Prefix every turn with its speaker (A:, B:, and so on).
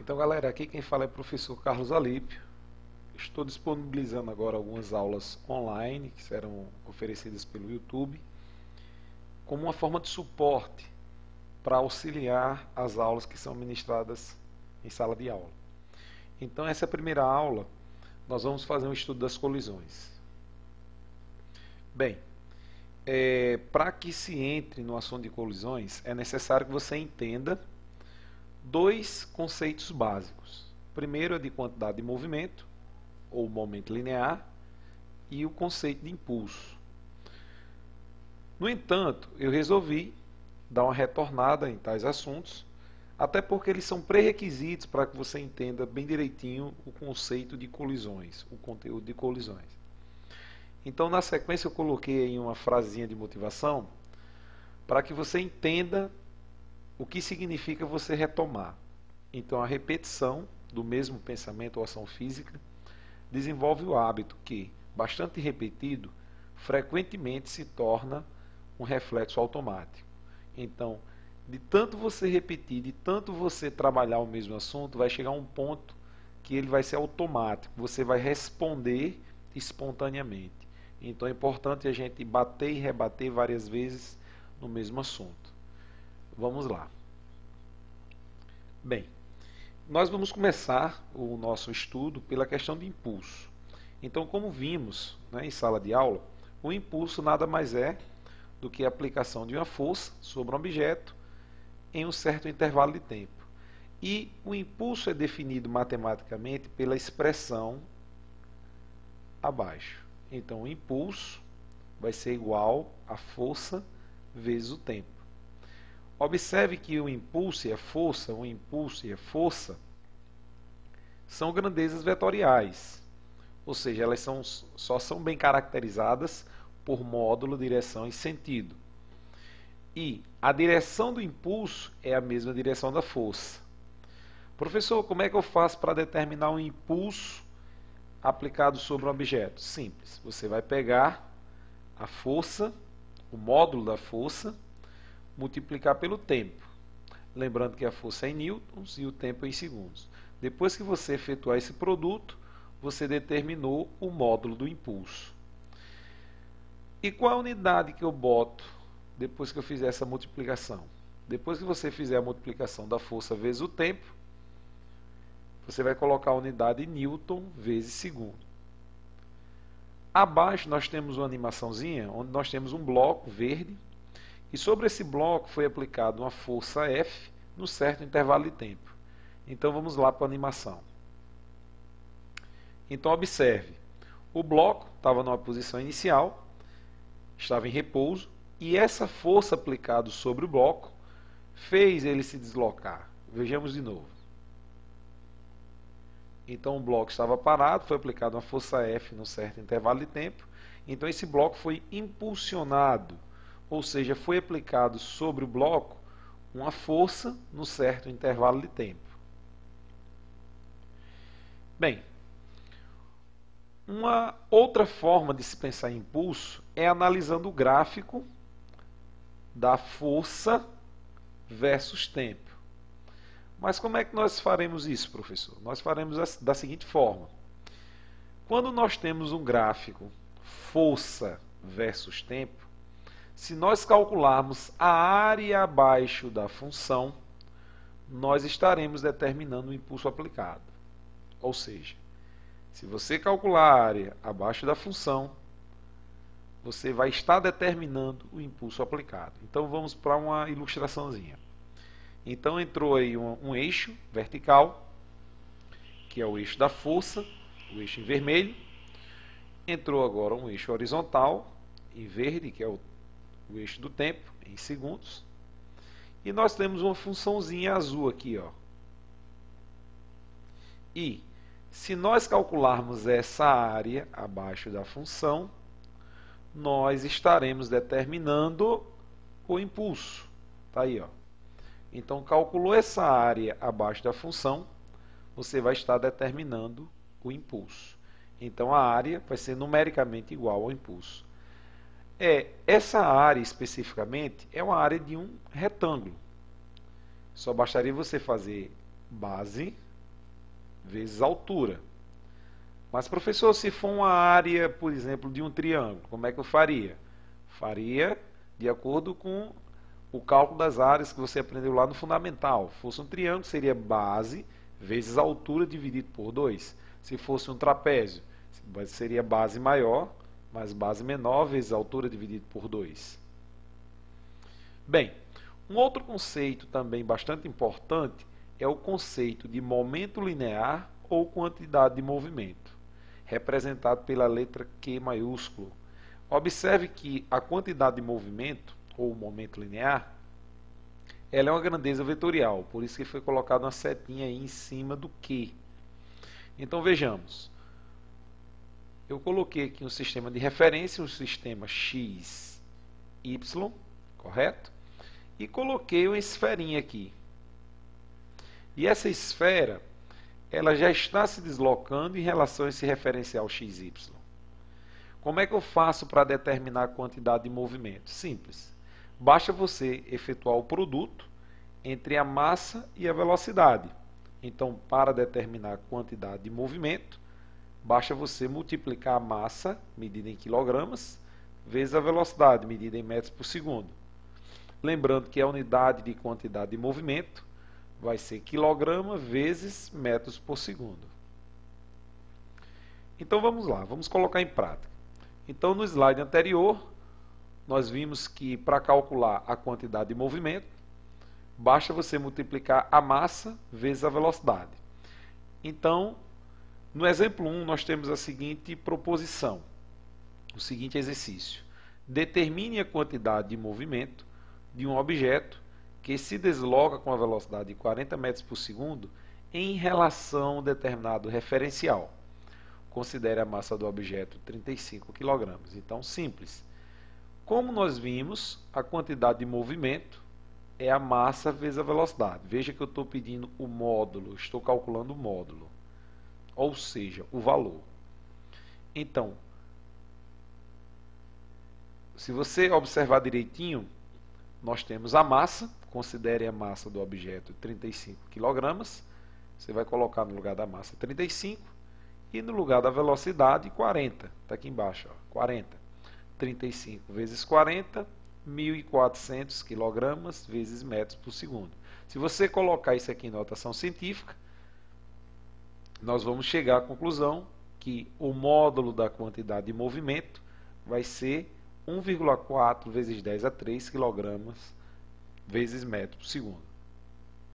A: Então, galera, aqui quem fala é o professor Carlos Alípio. Estou disponibilizando agora algumas aulas online que serão oferecidas pelo YouTube como uma forma de suporte para auxiliar as aulas que são ministradas em sala de aula. Então, essa primeira aula, nós vamos fazer um estudo das colisões. Bem, para que se entre no assunto de colisões, é necessário que você entenda dois conceitos básicos. Primeiro é de quantidade de movimento, ou momento linear, e o conceito de impulso. No entanto, eu resolvi dar uma retornada em tais assuntos, até porque eles são pré-requisitos para que você entenda bem direitinho o conceito de colisões, o conteúdo de colisões. Então, na sequência, eu coloquei aí uma frasezinha de motivação para que você entenda o que significa você retomar. Então, a repetição do mesmo pensamento ou ação física desenvolve o hábito que, bastante repetido, frequentemente se torna um reflexo automático. Então, de tanto você repetir, de tanto você trabalhar o mesmo assunto, vai chegar um ponto que ele vai ser automático, você vai responder espontaneamente. Então é importante a gente bater e rebater várias vezes no mesmo assunto. Vamos lá. Bem, nós vamos começar o nosso estudo pela questão de impulso. Então, como vimos, em sala de aula, o impulso nada mais é do que a aplicação de uma força sobre um objeto em um certo intervalo de tempo. E o impulso é definido matematicamente pela expressão abaixo. Então, o impulso vai ser igual a força vezes o tempo. Observe que o impulso e a força são grandezas vetoriais, ou seja, elas só são bem caracterizadas por módulo, direção e sentido. E a direção do impulso é a mesma direção da força. Professor, como é que eu faço para determinar um impulso aplicado sobre um objeto? Simples. Você vai pegar a força, o módulo da força, multiplicar pelo tempo. Lembrando que a força é em newtons e o tempo é em segundos. Depois que você efetuar esse produto, você determinou o módulo do impulso. E qual a unidade que eu boto depois que eu fizer essa multiplicação? Depois que você fizer a multiplicação da força vezes o tempo, você vai colocar a unidade em newton vezes segundo. Abaixo nós temos uma animaçãozinha, onde nós temos um bloco verde, e sobre esse bloco foi aplicada uma força F num certo intervalo de tempo. Então vamos lá para a animação. Então observe, o bloco estava numa posição inicial, estava em repouso, e essa força aplicada sobre o bloco fez ele se deslocar. Vejamos de novo. Então o bloco estava parado, foi aplicada uma força F num certo intervalo de tempo. Então esse bloco foi impulsionado, ou seja, foi aplicado sobre o bloco uma força num certo intervalo de tempo. Bem, uma outra forma de se pensar em impulso é analisando o gráfico da força versus tempo. Mas como é que nós faremos isso, professor? Nós faremos da seguinte forma. Quando nós temos um gráfico força versus tempo, se nós calcularmos a área abaixo da função, nós estaremos determinando o impulso aplicado. Ou seja, se você calcular a área abaixo da função, você vai estar determinando o impulso aplicado. Então vamos para uma ilustraçãozinha. Então entrou aí um eixo vertical, que é o eixo da força, o eixo em vermelho. Entrou agora um eixo horizontal, em verde, que é o eixo do tempo, em segundos. E nós temos uma funçãozinha azul aqui, ó. E se nós calcularmos essa área abaixo da função, nós estaremos determinando o impulso. Está aí, ó. Então, calculou essa área abaixo da função, você vai estar determinando o impulso. Então, a área vai ser numericamente igual ao impulso. Essa área, especificamente, é uma área de um retângulo. Só bastaria você fazer base vezes a altura. Mas, professor, se for uma área, por exemplo, de um triângulo, como é que eu faria? Faria de acordo com o cálculo das áreas que você aprendeu lá no fundamental. Se fosse um triângulo, seria base vezes a altura dividido por 2. Se fosse um trapézio, seria base maior mais base menor vezes a altura dividido por 2. Bem, um outro conceito também bastante importante é o conceito de momento linear ou quantidade de movimento, representado pela letra Q maiúsculo. Observe que a quantidade de movimento, ou momento linear, ela é uma grandeza vetorial, por isso que foi colocada uma setinha aí em cima do Q. Então vejamos, eu coloquei aqui um sistema de referência, um sistema x, y, correto? E coloquei uma esferinha aqui. E essa esfera, ela já está se deslocando em relação a esse referencial xy. Como é que eu faço para determinar a quantidade de movimento? Simples. Basta você efetuar o produto entre a massa e a velocidade. Então, para determinar a quantidade de movimento, basta você multiplicar a massa, medida em quilogramas, vezes a velocidade, medida em metros por segundo. Lembrando que a unidade de quantidade de movimento vai ser quilograma vezes metros por segundo. Então vamos lá, vamos colocar em prática. Então no slide anterior, nós vimos que para calcular a quantidade de movimento, basta você multiplicar a massa vezes a velocidade. Então, no exemplo 1, nós temos a seguinte proposição, o seguinte exercício. Determine a quantidade de movimento de um objeto que se desloca com a velocidade de 40 metros por segundo em relação a um determinado referencial. Considere a massa do objeto 35 kg. Então, simples. Como nós vimos, a quantidade de movimento é a massa vezes a velocidade. Veja que eu estou pedindo o módulo, estou calculando o módulo, ou seja, o valor. Então, se você observar direitinho, nós temos a massa, considere a massa do objeto 35 kg, você vai colocar no lugar da massa 35 e no lugar da velocidade 40, está aqui embaixo, ó, 40. 35 vezes 40, 1.400 kg vezes metros por segundo. Se você colocar isso aqui em notação científica, nós vamos chegar à conclusão que o módulo da quantidade de movimento vai ser 1,4 vezes 10 a 3 kg vezes metro por segundo.